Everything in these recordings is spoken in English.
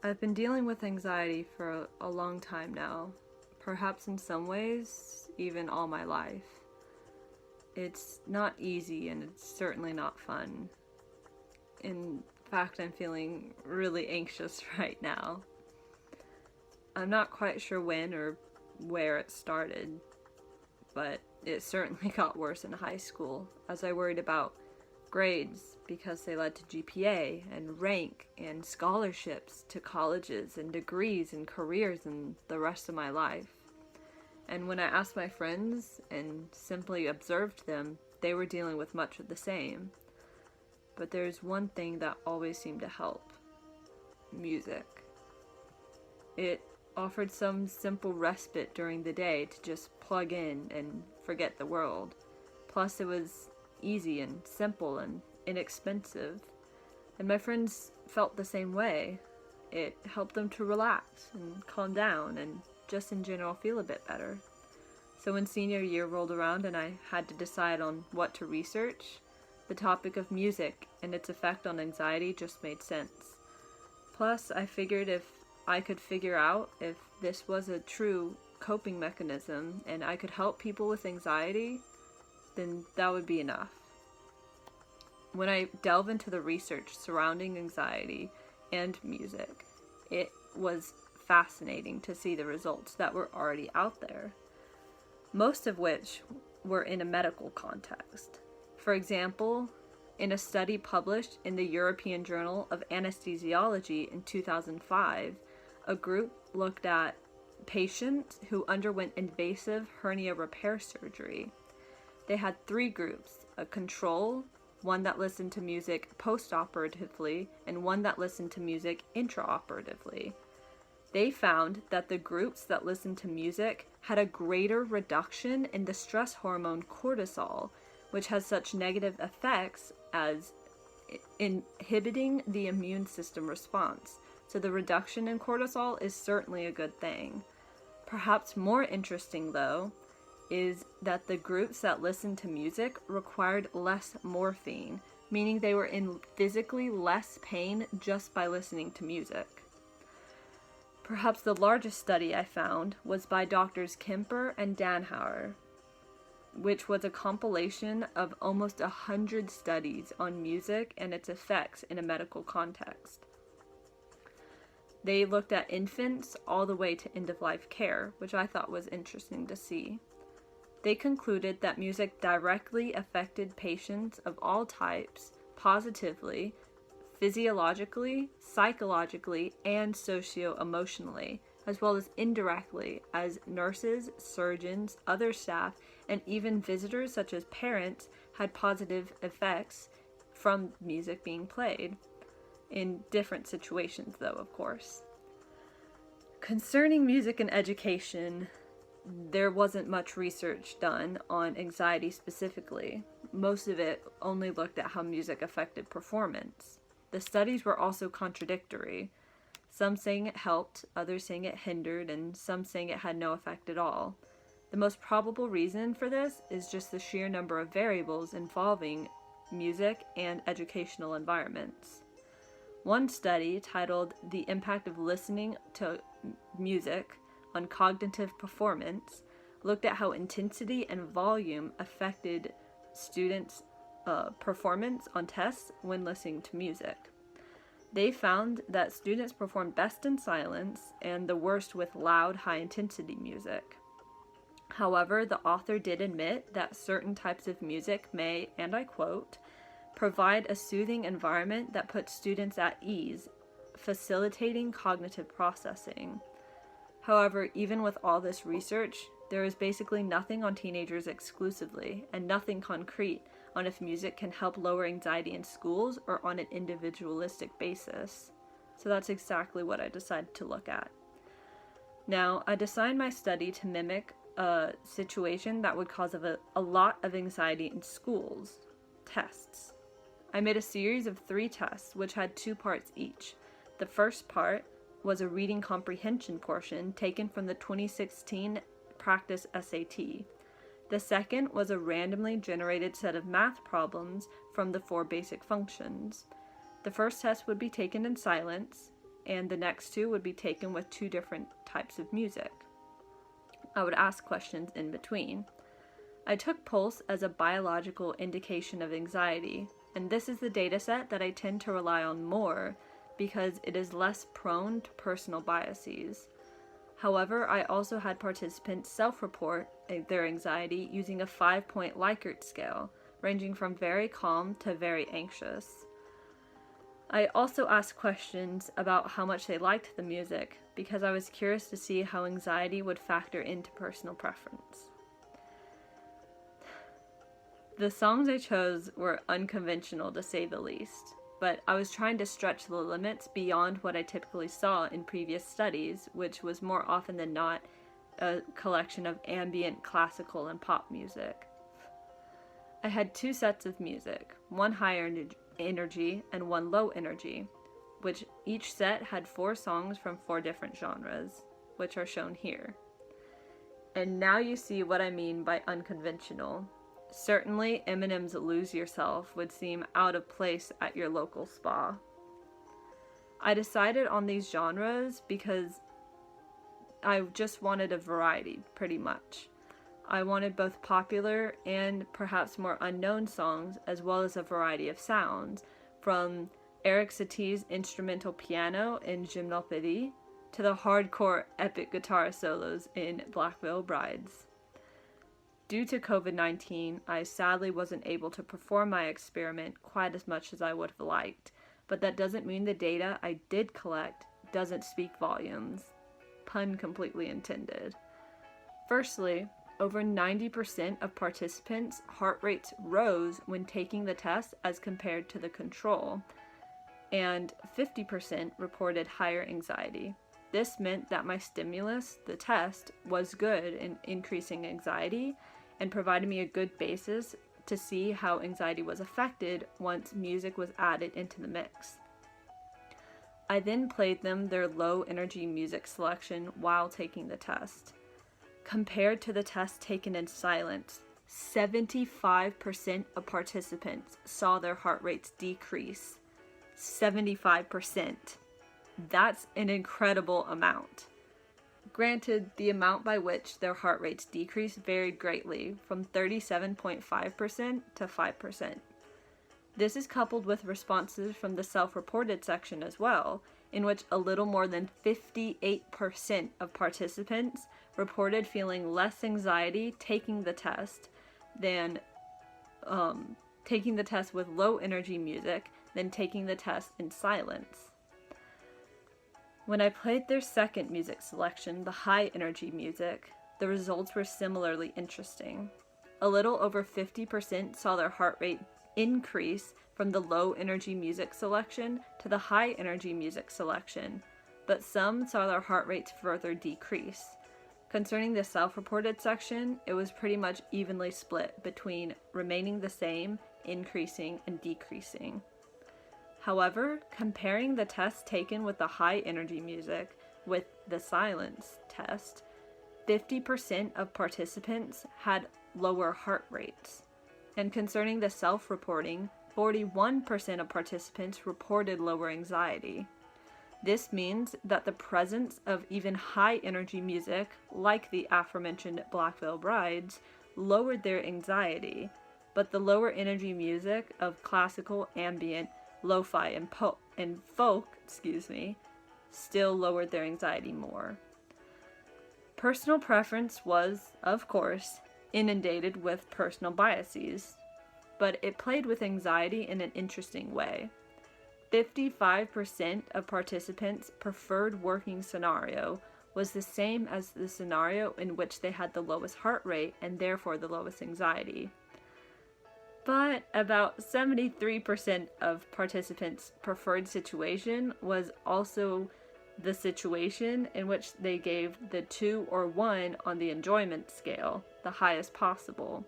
I've been dealing with anxiety for a long time now, perhaps in some ways, even all my life. It's not easy and it's certainly not fun. In fact, I'm feeling really anxious right now. I'm not quite sure when or where it started, but it certainly got worse in high school as I worried about grades because they led to GPA and rank and scholarships to colleges and degrees and careers and the rest of my life. And when I asked my friends and simply observed them, they were dealing with much of the same. But there's one thing that always seemed to help: music. It offered some simple respite during the day to just plug in and forget the world. Plus it was easy and simple and inexpensive. And my friends felt the same way. It helped them to relax and calm down and just in general feel a bit better. So when senior year rolled around and I had to decide on what to research, the topic of music and its effect on anxiety just made sense. Plus, I figured if I could figure out if this was a true coping mechanism and I could help people with anxiety, then that would be enough. When I delve into the research surrounding anxiety and music, it was fascinating to see the results that were already out there, most of which were in a medical context. For example, in a study published in the European Journal of Anesthesiology in 2005, a group looked at patients who underwent invasive hernia repair surgery. They had 3 groups: a control, one that listened to music post-operatively, and one that listened to music intraoperatively. They found that the groups that listened to music had a greater reduction in the stress hormone cortisol, which has such negative effects as inhibiting the immune system response. So the reduction in cortisol is certainly a good thing. Perhaps more interesting, though, is that the groups that listened to music required less morphine, meaning they were in physically less pain just by listening to music. Perhaps the largest study I found was by Drs. Kemper and Danhauer, which was a compilation of almost 100 studies on music and its effects in a medical context. They looked at infants all the way to end-of-life care, which I thought was interesting to see. They concluded that music directly affected patients of all types positively, physiologically, psychologically, and socio-emotionally, as well as indirectly as nurses, surgeons, other staff, and even visitors such as parents had positive effects from music being played. In different situations, though, of course. Concerning music and education, there wasn't much research done on anxiety specifically. Most of it only looked at how music affected performance. The studies were also contradictory. Some saying it helped, others saying it hindered, and some saying it had no effect at all. The most probable reason for this is just the sheer number of variables involving music and educational environments. One study, titled "The Impact of Listening to Music on Cognitive Performance," looked at how intensity and volume affected students' performance on tests when listening to music. They found that students performed best in silence and the worst with loud, high-intensity music. However, the author did admit that certain types of music may, and I quote, "provide a soothing environment that puts students at ease, facilitating cognitive processing." However, even with all this research, there is basically nothing on teenagers exclusively, and nothing concrete on if music can help lower anxiety in schools or on an individualistic basis. So that's exactly what I decided to look at. Now, I designed my study to mimic a situation that would cause a lot of anxiety in schools: tests. I made a series of 3 tests, which had 2 parts each. The first part was a reading comprehension portion taken from the 2016 practice SAT. The second was a randomly generated set of math problems from the 4 basic functions. The first test would be taken in silence, and the next two would be taken with two different types of music. I would ask questions in between. I took pulse as a biological indication of anxiety, and this is the data set that I tend to rely on more because it is less prone to personal biases. However, I also had participants self-report their anxiety using a 5-point Likert scale, ranging from very calm to very anxious. I also asked questions about how much they liked the music because I was curious to see how anxiety would factor into personal preference. The songs I chose were unconventional to say the least, but I was trying to stretch the limits beyond what I typically saw in previous studies, which was more often than not a collection of ambient, classical, and pop music. I had two sets of music, one high energy and one low energy, which each set had 4 songs from 4 different genres, which are shown here. And now you see what I mean by unconventional. Certainly, Eminem's Lose Yourself would seem out of place at your local spa. I decided on these genres because I just wanted a variety, pretty much. I wanted both popular and perhaps more unknown songs, as well as a variety of sounds, from Eric Satie's instrumental piano in Gymnopédie to the hardcore epic guitar solos in Black Veil Brides. Due to COVID-19, I sadly wasn't able to perform my experiment quite as much as I would have liked, but that doesn't mean the data I did collect doesn't speak volumes. Pun completely intended. Firstly, over 90% of participants' heart rates rose when taking the test as compared to the control, and 50% reported higher anxiety. This meant that my stimulus, the test, was good in increasing anxiety and provided me a good basis to see how anxiety was affected once music was added into the mix. I then played them their low energy music selection while taking the test. Compared to the test taken in silence, 75% of participants saw their heart rates decrease. 75%. That's an incredible amount. Granted, the amount by which their heart rates decreased varied greatly, from 37.5% to 5%. This is coupled with responses from the self-reported section as well, in which a little more than 58% of participants reported feeling less anxiety taking the test than taking the test with low energy music than taking the test in silence. When I played their second music selection, the high energy music, the results were similarly interesting. A little over 50% saw their heart rate increase from the low energy music selection to the high energy music selection, but some saw their heart rates further decrease. Concerning the self-reported section, it was pretty much evenly split between remaining the same, increasing, and decreasing. However, comparing the test taken with the high energy music with the silence test, 50% of participants had lower heart rates. And concerning the self-reporting, 41% of participants reported lower anxiety. This means that the presence of even high energy music, like the aforementioned Black Veil Brides, lowered their anxiety, but the lower energy music of classical, ambient, lo-fi, and folk, still lowered their anxiety more. Personal preference was, of course, inundated with personal biases, but it played with anxiety in an interesting way. 55% of participants' preferred working scenario was the same as the scenario in which they had the lowest heart rate and therefore the lowest anxiety. But about 73% of participants' preferred situation was also the situation in which they gave the 2 or 1 on the enjoyment scale, the highest possible.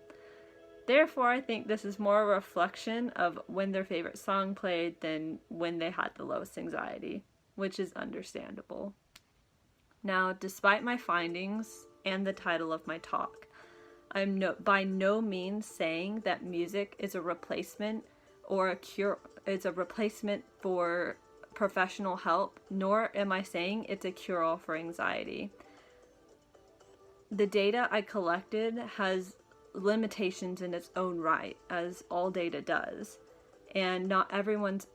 Therefore, I think this is more a reflection of when their favorite song played than when they had the lowest anxiety, which is understandable. Now, despite my findings and the title of my talk, I'm by no means saying that music is a replacement or a cure. It's a replacement for professional help, nor am I saying it's a cure-all for anxiety. The data I collected has limitations in its own right, as all data does, and not everyone's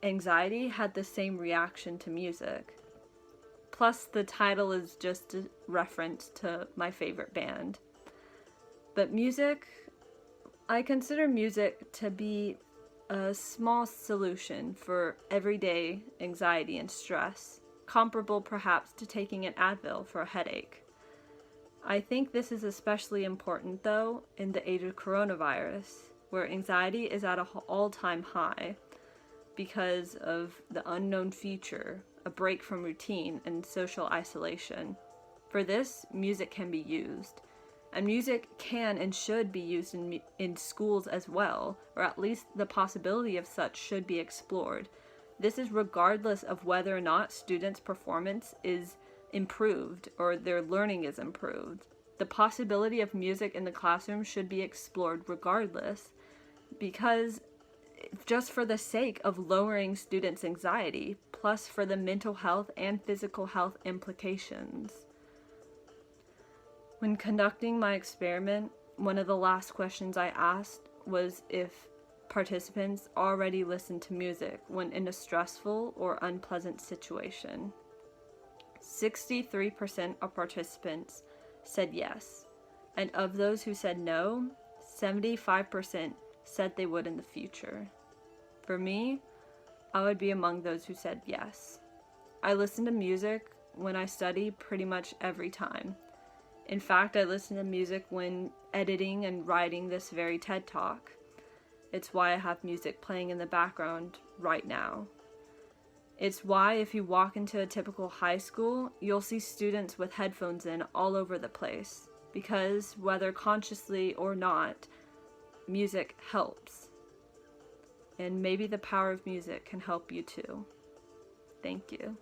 anxiety had the same reaction to music. Plus, the title is just a reference to my favorite band. But music, I consider music to be a small solution for everyday anxiety and stress, comparable perhaps to taking an Advil for a headache. I think this is especially important, though, in the age of coronavirus, where anxiety is at an all-time high because of the unknown future, a break from routine, and social isolation. For this, music can be used. And music can and should be used in schools as well, or at least the possibility of such should be explored. This is regardless of whether or not students' performance is improved or their learning is improved. The possibility of music in the classroom should be explored regardless, because just for the sake of lowering students' anxiety, plus for the mental health and physical health implications. When conducting my experiment, one of the last questions I asked was if participants already listened to music when in a stressful or unpleasant situation. 63% of participants said yes, and of those who said no, 75% said they would in the future. For me, I would be among those who said yes. I listen to music when I study pretty much every time. In fact, I listen to music when editing and writing this very TED Talk. It's why I have music playing in the background right now. It's why if you walk into a typical high school, you'll see students with headphones in all over the place. Because whether consciously or not, music helps. And maybe the power of music can help you too. Thank you.